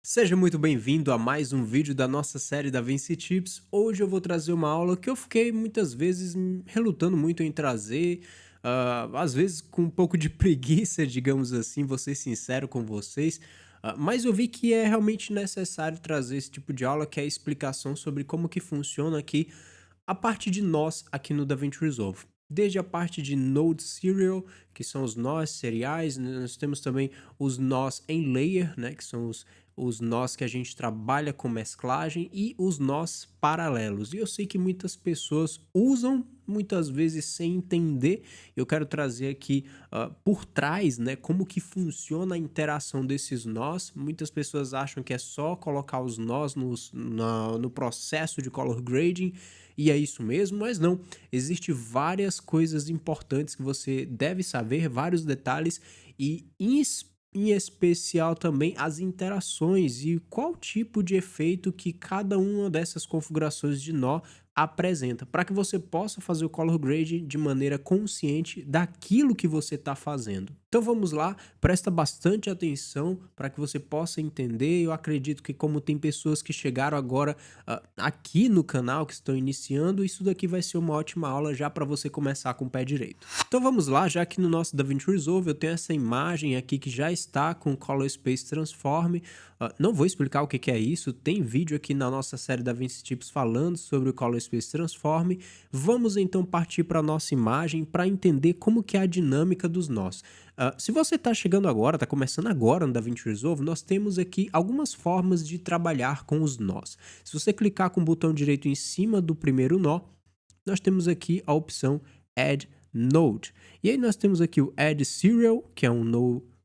Seja muito bem-vindo a mais um vídeo da nossa série Da Vinci Tips. Hoje eu vou trazer uma aula que eu fiquei muitas vezes relutando muito em trazer, às vezes com um pouco de preguiça, digamos assim, vou ser sincero com vocês, mas eu vi que é realmente necessário trazer esse tipo de aula, que é a explicação sobre como que funciona aqui a parte de nós aqui no DaVinci Resolve. Desde a parte de Node Serial, que são os nós seriais, né, nós temos também os nós em layer, né, que são os nós que a gente trabalha com mesclagem, e os nós paralelos. E eu sei que muitas pessoas usam, muitas vezes sem entender. Eu quero trazer aqui por trás, né, como que funciona a interação desses nós. Muitas pessoas acham que é só colocar os nós no processo de color grading, e é isso mesmo, mas não. Existem várias coisas importantes que você deve saber, vários detalhes, e em especial também as interações e qual tipo de efeito que cada uma dessas configurações de nó apresenta, para que você possa fazer o color grade de maneira consciente daquilo que você está fazendo. Então vamos lá, presta bastante atenção para que você possa entender. Eu acredito que, como tem pessoas que chegaram agora aqui no canal, que estão iniciando, isso daqui vai ser uma ótima aula já para você começar com o pé direito. Então vamos lá, já que no nosso DaVinci Resolve eu tenho essa imagem aqui que já está com Color Space Transform. Não vou explicar o que é isso, tem vídeo aqui na nossa série DaVinci Tips falando sobre o Color Space Transform. Vamos então partir para a nossa imagem para entender como que é a dinâmica dos nós. Se você está chegando agora, está começando agora no DaVinci Resolve, nós temos aqui algumas formas de trabalhar com os nós. Se você clicar com o botão direito em cima do primeiro nó, nós temos aqui a opção Add Node. E aí nós temos aqui o Add Serial, que é um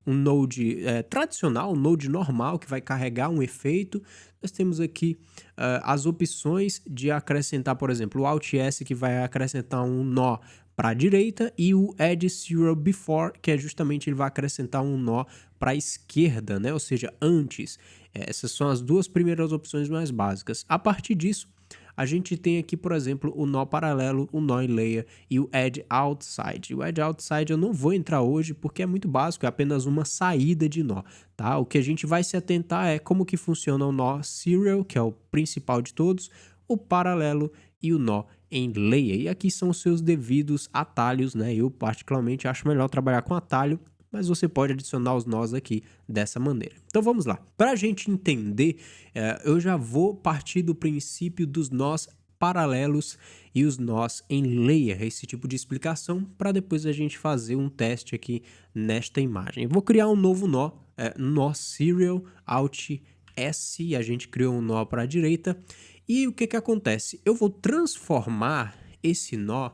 node tradicional, um node normal, que vai carregar um efeito. Nós temos aqui as opções de acrescentar, por exemplo, o Alt S, que vai acrescentar um nó para a direita, e o Add Serial Before, que é justamente ele vai acrescentar um nó para a esquerda, né? Ou seja, antes. Essas são as duas primeiras opções mais básicas. A partir disso, a gente tem aqui, por exemplo, o nó paralelo, o nó em layer e o Add Outside. O Add Outside eu não vou entrar hoje porque é muito básico, é apenas uma saída de nó, tá? O que a gente vai se atentar é como que funciona o nó Serial, que é o principal de todos, o paralelo e o nó em layer. E aqui são os seus devidos atalhos, né? Eu particularmente acho melhor trabalhar com atalho, mas você pode adicionar os nós aqui dessa maneira. Então vamos lá. Para a gente entender, eu já vou partir do princípio dos nós paralelos e os nós em layer, esse tipo de explicação, para depois a gente fazer um teste aqui nesta imagem. Eu vou criar um novo nó, nó Serial, Alt S, a gente criou um nó para a direita. E o que acontece? Eu vou transformar esse nó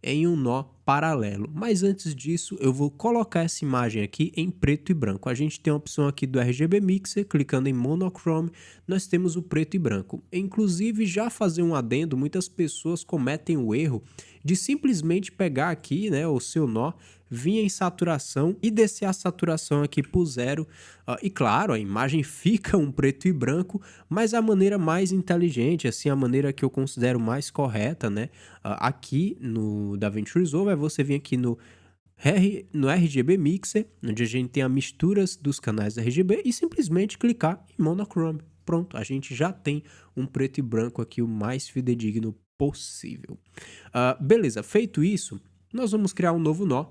em um nó paralelo. Mas antes disso, eu vou colocar essa imagem aqui em preto e branco. A gente tem a opção aqui do RGB Mixer, clicando em Monochrome, nós temos o preto e branco. Inclusive, já fazer um adendo, muitas pessoas cometem o erro de simplesmente pegar aqui, né, o seu nó, vir em saturação e descer a saturação aqui por zero. E claro, a imagem fica um preto e branco, mas a maneira mais inteligente, assim, a maneira que eu considero mais correta, né, aqui no DaVinci Resolve é você vir aqui no RGB Mixer, onde a gente tem as misturas dos canais RGB, e simplesmente clicar em Monochrome. Pronto, a gente já tem um preto e branco aqui o mais fidedigno possível. Beleza, feito isso, nós vamos criar um novo nó.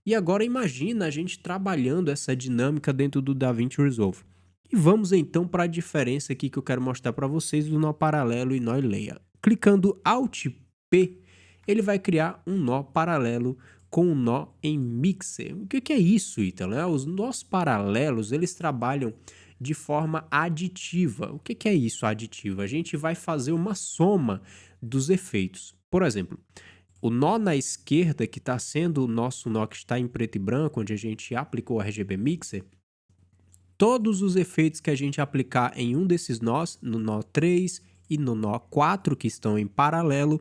E agora imagina a gente trabalhando essa dinâmica dentro do DaVinci Resolve. E vamos então para a diferença aqui que eu quero mostrar para vocês do nó paralelo e nó em layer. Clicando Alt P, ele vai criar um nó paralelo com um nó em mixer. O que é isso, Ítalo? Os nós paralelos, eles trabalham de forma aditiva. O que é isso, aditiva? A gente vai fazer uma soma dos efeitos. Por exemplo, o nó na esquerda, que está sendo o nosso nó que está em preto e branco, onde a gente aplicou o RGB Mixer, todos os efeitos que a gente aplicar em um desses nós, no nó 3 e no nó 4, que estão em paralelo,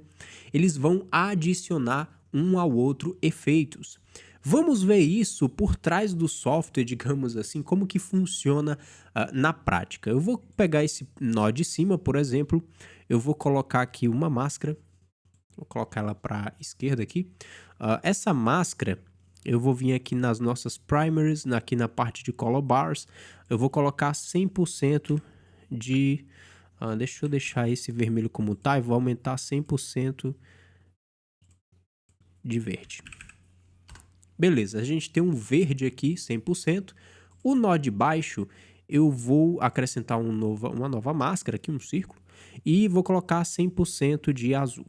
eles vão adicionar um ao outro efeitos. Vamos ver isso por trás do software, digamos assim, como que funciona na prática. Eu vou pegar esse nó de cima, por exemplo, eu vou colocar aqui uma máscara, vou colocar ela para a esquerda aqui. Essa máscara, eu vou vir aqui nas nossas primaries, aqui na parte de color bars, eu vou colocar 100% de... deixa eu deixar esse vermelho como tá e vou aumentar 100% de verde. Beleza, a gente tem um verde aqui, 100%. O nó de baixo, eu vou acrescentar uma nova máscara aqui, um círculo, e vou colocar 100% de azul.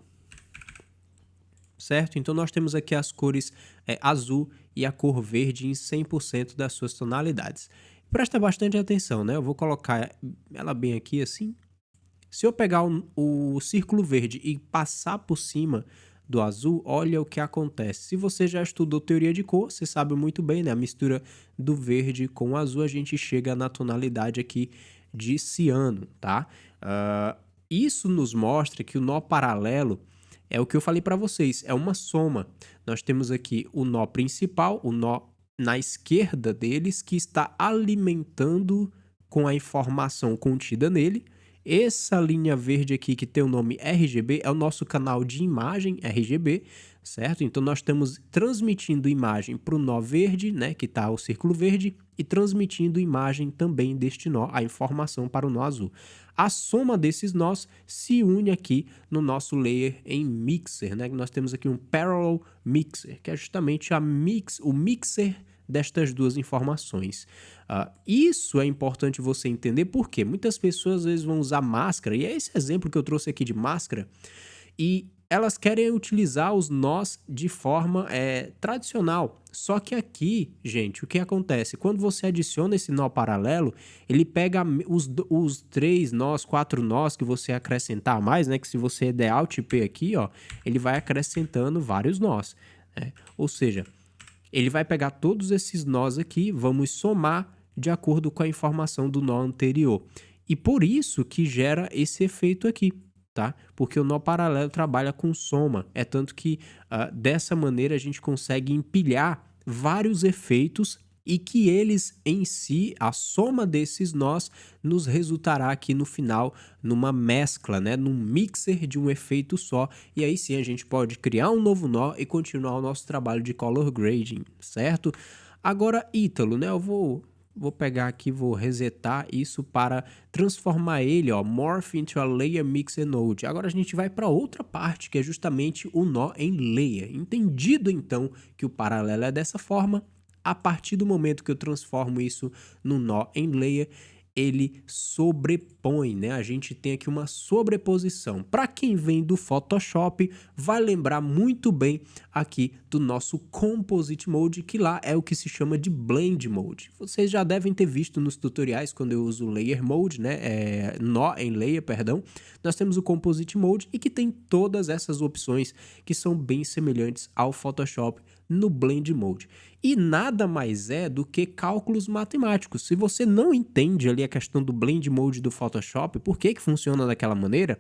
Certo? Então nós temos aqui as cores azul e a cor verde em 100% das suas tonalidades. Presta bastante atenção, né? Eu vou colocar ela bem aqui assim. Se eu pegar o círculo verde e passar por cima do azul, olha o que acontece. Se você já estudou teoria de cor, você sabe muito bem, né? A mistura do verde com o azul, a gente chega na tonalidade aqui de ciano, tá? Isso nos mostra que o nó paralelo é o que eu falei para vocês, é uma soma. Nós temos aqui o nó principal, o nó na esquerda deles, que está alimentando com a informação contida nele. Essa linha verde aqui que tem o nome RGB é o nosso canal de imagem RGB, certo? Então nós estamos transmitindo imagem para o nó verde, né, que está o círculo verde, e transmitindo imagem também deste nó, a informação para o nó azul. A soma desses nós se une aqui no nosso layer em mixer, né? Nós temos aqui um parallel mixer, que é justamente o mixer destas duas informações. Isso é importante você entender porque muitas pessoas às vezes vão usar máscara, e é esse exemplo que eu trouxe aqui de máscara, e elas querem utilizar os nós de forma tradicional. Só que aqui, gente, o que acontece? Quando você adiciona esse nó paralelo, ele pega os 3 nós, 4 nós que você acrescentar a mais, né? Que se você der Alt P aqui, ó, ele vai acrescentando vários nós, né? Ou seja, ele vai pegar todos esses nós aqui, vamos somar de acordo com a informação do nó anterior. E por isso que gera esse efeito aqui, tá? Porque o nó paralelo trabalha com soma. É tanto que dessa maneira a gente consegue empilhar vários efeitos e que eles em si, a soma desses nós, nos resultará aqui no final numa mescla, né? Num mixer de um efeito só. E aí sim a gente pode criar um novo nó e continuar o nosso trabalho de color grading, certo? Agora, Ítalo, né? Eu vou pegar aqui, vou resetar isso para transformar ele, ó, morph into a layer mixer node. Agora a gente vai para outra parte, que é justamente o nó em layer. Entendido então que o paralelo é dessa forma, a partir do momento que eu transformo isso no nó em layer, ele sobrepõe, né? A gente tem aqui uma sobreposição. Para quem vem do Photoshop, vai lembrar muito bem aqui do nosso Composite Mode, que lá é o que se chama de Blend Mode. Vocês já devem ter visto nos tutoriais quando eu uso Layer Mode, né? Nó em Layer, perdão. Nós temos o Composite Mode e que tem todas essas opções que são bem semelhantes ao Photoshop no Blend Mode. E nada mais é do que cálculos matemáticos. Se você não entende ali a questão do Blend Mode do Photoshop, por que funciona daquela maneira,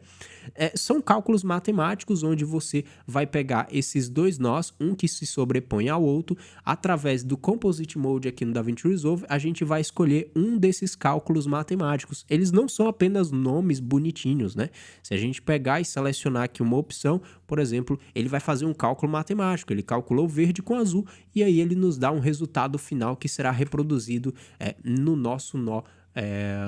são cálculos matemáticos onde você vai pegar esses dois nós, um que se sobrepõe ao outro, através do Composite Mode aqui no DaVinci Resolve, a gente vai escolher um desses cálculos matemáticos. Eles não são apenas nomes bonitinhos, né? Se a gente pegar e selecionar aqui uma opção, por exemplo, ele vai fazer um cálculo matemático, ele calculou verde com azul, e aí ele nos dá um resultado final que será reproduzido no nosso nó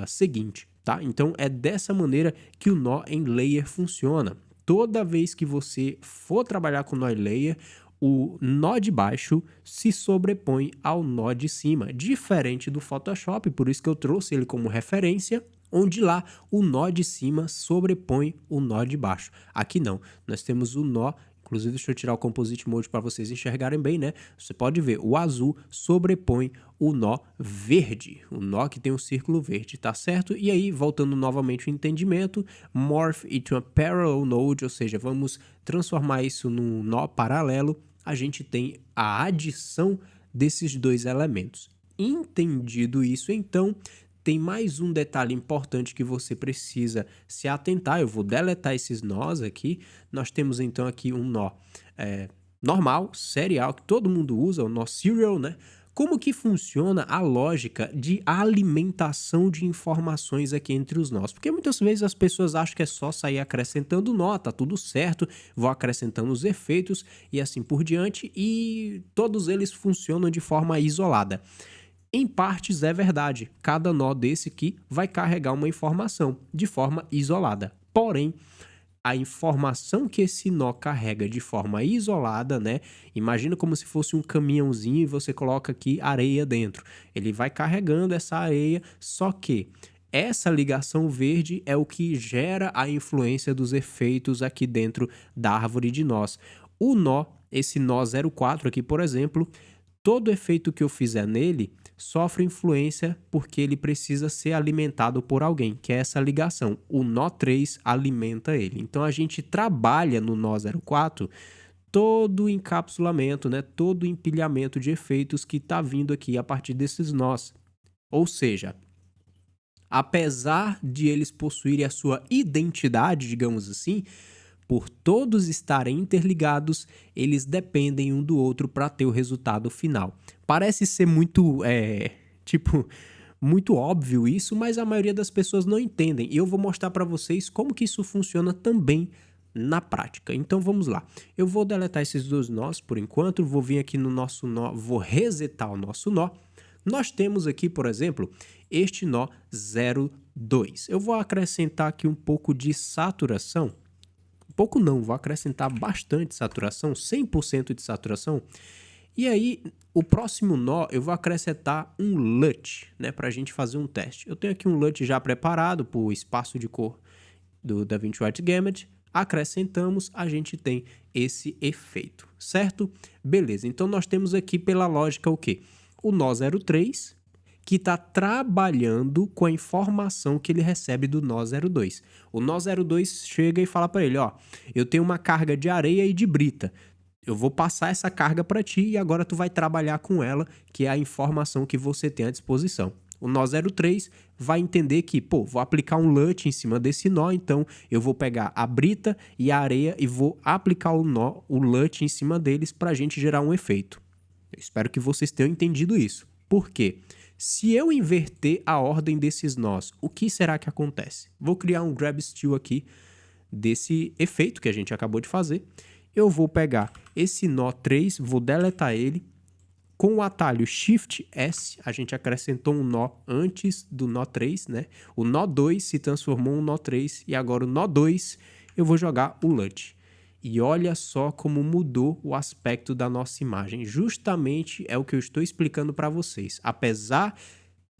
seguinte, tá? Então é dessa maneira que o nó em layer funciona. Toda vez que você for trabalhar com nó em layer, o nó de baixo se sobrepõe ao nó de cima, diferente do Photoshop, por isso que eu trouxe ele como referência, onde lá o nó de cima sobrepõe o nó de baixo. Aqui não, nós temos o nó, inclusive deixa eu tirar o Composite Mode para vocês enxergarem bem, né? Você pode ver, o azul sobrepõe o nó verde, o nó que tem um círculo verde, tá certo? E aí, voltando novamente ao entendimento, morph into a parallel node, ou seja, vamos transformar isso num nó paralelo, a gente tem a adição desses dois elementos. Entendido isso, então, tem mais um detalhe importante que você precisa se atentar. Eu vou deletar esses nós aqui. Nós temos então aqui um nó normal, serial, que todo mundo usa, o nó serial, né? Como que funciona a lógica de alimentação de informações aqui entre os nós? Porque muitas vezes as pessoas acham que é só sair acrescentando nó, tá tudo certo, vou acrescentando os efeitos e assim por diante, e todos eles funcionam de forma isolada. Em partes é verdade, cada nó desse aqui vai carregar uma informação de forma isolada. Porém, a informação que esse nó carrega de forma isolada, né? Imagina como se fosse um caminhãozinho e você coloca aqui areia dentro. Ele vai carregando essa areia, só que essa ligação verde é o que gera a influência dos efeitos aqui dentro da árvore de nós. O nó, esse nó 04 aqui, por exemplo, todo efeito que eu fizer nele sofre influência porque ele precisa ser alimentado por alguém, que é essa ligação. O nó 3 alimenta ele. Então a gente trabalha no nó 04 todo o encapsulamento, né? Todo o empilhamento de efeitos que está vindo aqui a partir desses nós. Ou seja, apesar de eles possuírem a sua identidade, digamos assim, por todos estarem interligados, eles dependem um do outro para ter o resultado final. Parece ser muito, muito óbvio isso, mas a maioria das pessoas não entendem. E eu vou mostrar para vocês como que isso funciona também na prática. Então vamos lá. Eu vou deletar esses dois nós por enquanto, vou vir aqui no nosso nó, vou resetar o nosso nó. Nós temos aqui, por exemplo, este nó 02. Eu vou acrescentar aqui um pouco de saturação. Pouco não, vou acrescentar bastante saturação, 100% de saturação. E aí, o próximo nó, eu vou acrescentar um LUT, né, para a gente fazer um teste. Eu tenho aqui um LUT já preparado para o espaço de cor do DaVinci White Gamut. Acrescentamos, a gente tem esse efeito, certo? Beleza, então nós temos aqui pela lógica o quê? O nó 03, que está trabalhando com a informação que ele recebe do nó 02. O nó 02 chega e fala para ele, ó, eu tenho uma carga de areia e de brita, eu vou passar essa carga para ti e agora tu vai trabalhar com ela, que é a informação que você tem à disposição. O nó 03 vai entender que, pô, vou aplicar um LUT em cima desse nó, então eu vou pegar a brita e a areia e vou aplicar o nó, o LUT em cima deles para a gente gerar um efeito. Eu espero que vocês tenham entendido isso. Por quê? Se eu inverter a ordem desses nós, o que será que acontece? Vou criar um grab steel aqui desse efeito que a gente acabou de fazer. Eu vou pegar esse nó 3, vou deletar ele. Com o atalho Shift S, a gente acrescentou um nó antes do nó 3, né? O nó 2 se transformou em um nó 3 e agora o nó 2 eu vou jogar o LUT. E olha só como mudou o aspecto da nossa imagem. Justamente é o que eu estou explicando para vocês. Apesar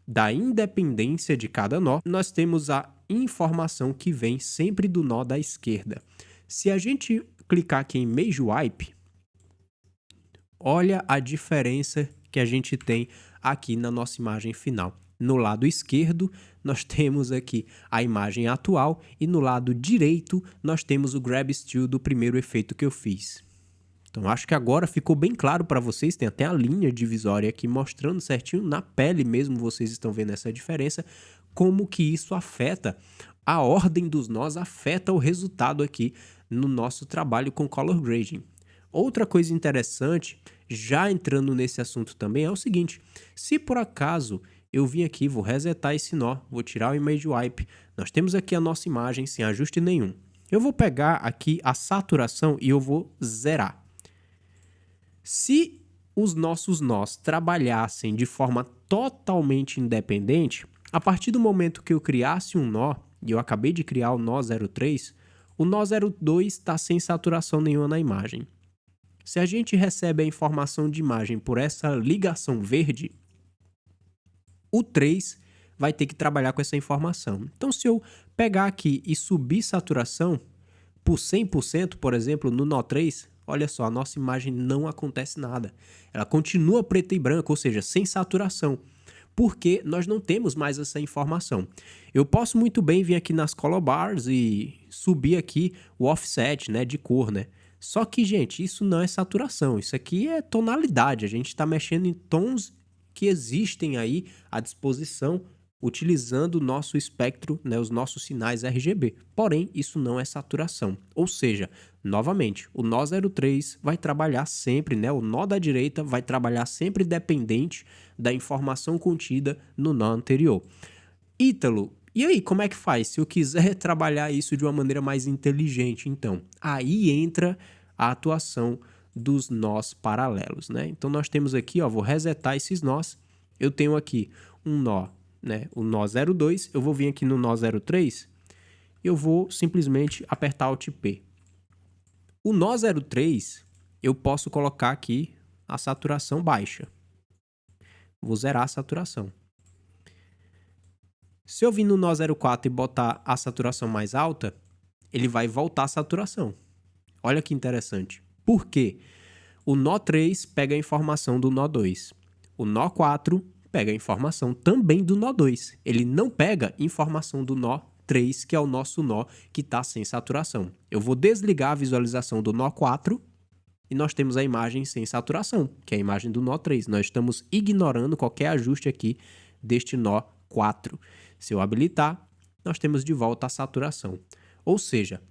da independência de cada nó, nós temos a informação que vem sempre do nó da esquerda. Se a gente clicar aqui em Image Wipe, olha a diferença que a gente tem aqui na nossa imagem final. No lado esquerdo, nós temos aqui a imagem atual e no lado direito, nós temos o Grab Steel do primeiro efeito que eu fiz. Então, acho que agora ficou bem claro para vocês, tem até a linha divisória aqui mostrando certinho, na pele mesmo vocês estão vendo essa diferença, como que isso afeta, a ordem dos nós afeta o resultado aqui no nosso trabalho com Color Grading. Outra coisa interessante, já entrando nesse assunto também, é o seguinte, se por acaso eu vim aqui, vou resetar esse nó, vou tirar o Image Wipe, nós temos aqui a nossa imagem sem ajuste nenhum. Eu vou pegar aqui a saturação e eu vou zerar. Se os nossos nós trabalhassem de forma totalmente independente, a partir do momento que eu criasse um nó, e eu acabei de criar o nó 03, o nó 02 está sem saturação nenhuma na imagem. Se a gente recebe a informação de imagem por essa ligação verde, o 3 vai ter que trabalhar com essa informação. Então, se eu pegar aqui e subir saturação por 100%, por exemplo, no nó 3, olha só, a nossa imagem não acontece nada. Ela continua preta e branca, ou seja, sem saturação, porque nós não temos mais essa informação. Eu posso muito bem vir aqui nas color bars e subir aqui o offset, né, de cor, né? Só que, gente, isso não é saturação, isso aqui é tonalidade, a gente está mexendo em tons que existem aí à disposição utilizando o nosso espectro, né, os nossos sinais RGB. Porém, isso não é saturação. Ou seja, novamente, o nó 03 vai trabalhar sempre, né, o nó da direita vai trabalhar sempre dependente da informação contida no nó anterior. Ítalo, e aí, como é que faz? Se eu quiser trabalhar isso de uma maneira mais inteligente, então, aí entra a atuação dos nós paralelos, né? Então, nós temos aqui, ó, vou resetar esses nós, eu tenho aqui um nó, né? O nó 02, eu vou vir aqui no nó 03, eu vou simplesmente apertar Alt P. O nó 03, eu posso colocar aqui a saturação baixa. Vou zerar a saturação. Se eu vir no nó 04 e botar a saturação mais alta, ele vai voltar a saturação. Olha que interessante. Por quê? O nó 3 pega a informação do nó 2. O nó 4 pega a informação também do nó 2. Ele não pega informação do nó 3, que é o nosso nó que está sem saturação. Eu vou desligar a visualização do nó 4 e nós temos a imagem sem saturação, que é a imagem do nó 3. Nós estamos ignorando qualquer ajuste aqui deste nó 4. Se eu habilitar, nós temos de volta a saturação. Ou seja,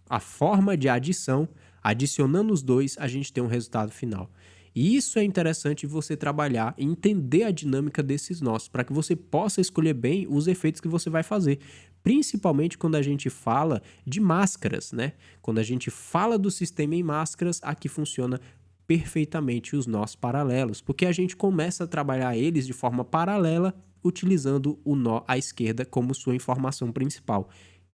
a forma de adição, adicionando os dois, a gente tem um resultado final. E isso é interessante você trabalhar e entender a dinâmica desses nós, para que você possa escolher bem os efeitos que você vai fazer. Principalmente quando a gente fala de máscaras, né? Quando a gente fala do sistema em máscaras, aqui funciona perfeitamente os nós paralelos, porque a gente começa a trabalhar eles de forma paralela, utilizando o nó à esquerda como sua informação principal.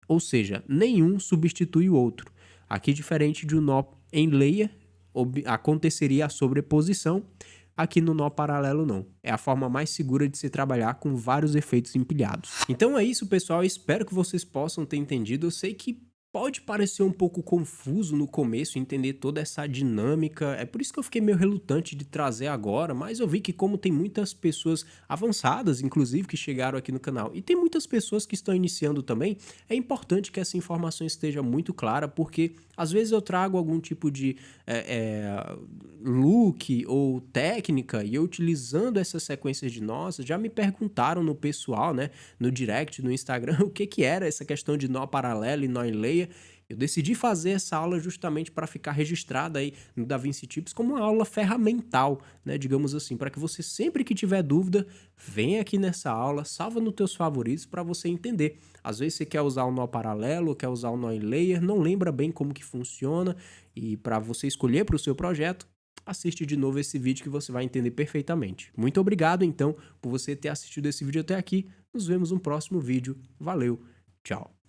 Ou seja, nenhum substitui o outro. Aqui, diferente de um nó em layer, aconteceria a sobreposição. Aqui no nó paralelo não. É a forma mais segura de se trabalhar com vários efeitos empilhados. Então é isso, pessoal. Espero que vocês possam ter entendido. Eu sei que pode parecer um pouco confuso no começo entender toda essa dinâmica, é por isso que eu fiquei meio relutante de trazer agora, mas eu vi que como tem muitas pessoas avançadas, inclusive, que chegaram aqui no canal, e tem muitas pessoas que estão iniciando também, é importante que essa informação esteja muito clara, porque às vezes eu trago algum tipo de look ou técnica e eu utilizando essas sequências de nós, já me perguntaram no pessoal, né, no direct, no Instagram, o que era essa questão de nó paralelo e nó em layer. Eu decidi fazer essa aula justamente para ficar registrada aí no DaVinci Tips como uma aula ferramental, né, digamos assim, para que você sempre que tiver dúvida, venha aqui nessa aula, salva nos teus favoritos para você entender. Às vezes você quer usar o nó paralelo, quer usar o nó em layer, não lembra bem como que funciona e para você escolher para o seu projeto, assiste de novo esse vídeo que você vai entender perfeitamente. Muito obrigado então por você ter assistido esse vídeo até aqui. Nos vemos no próximo vídeo. Valeu, tchau.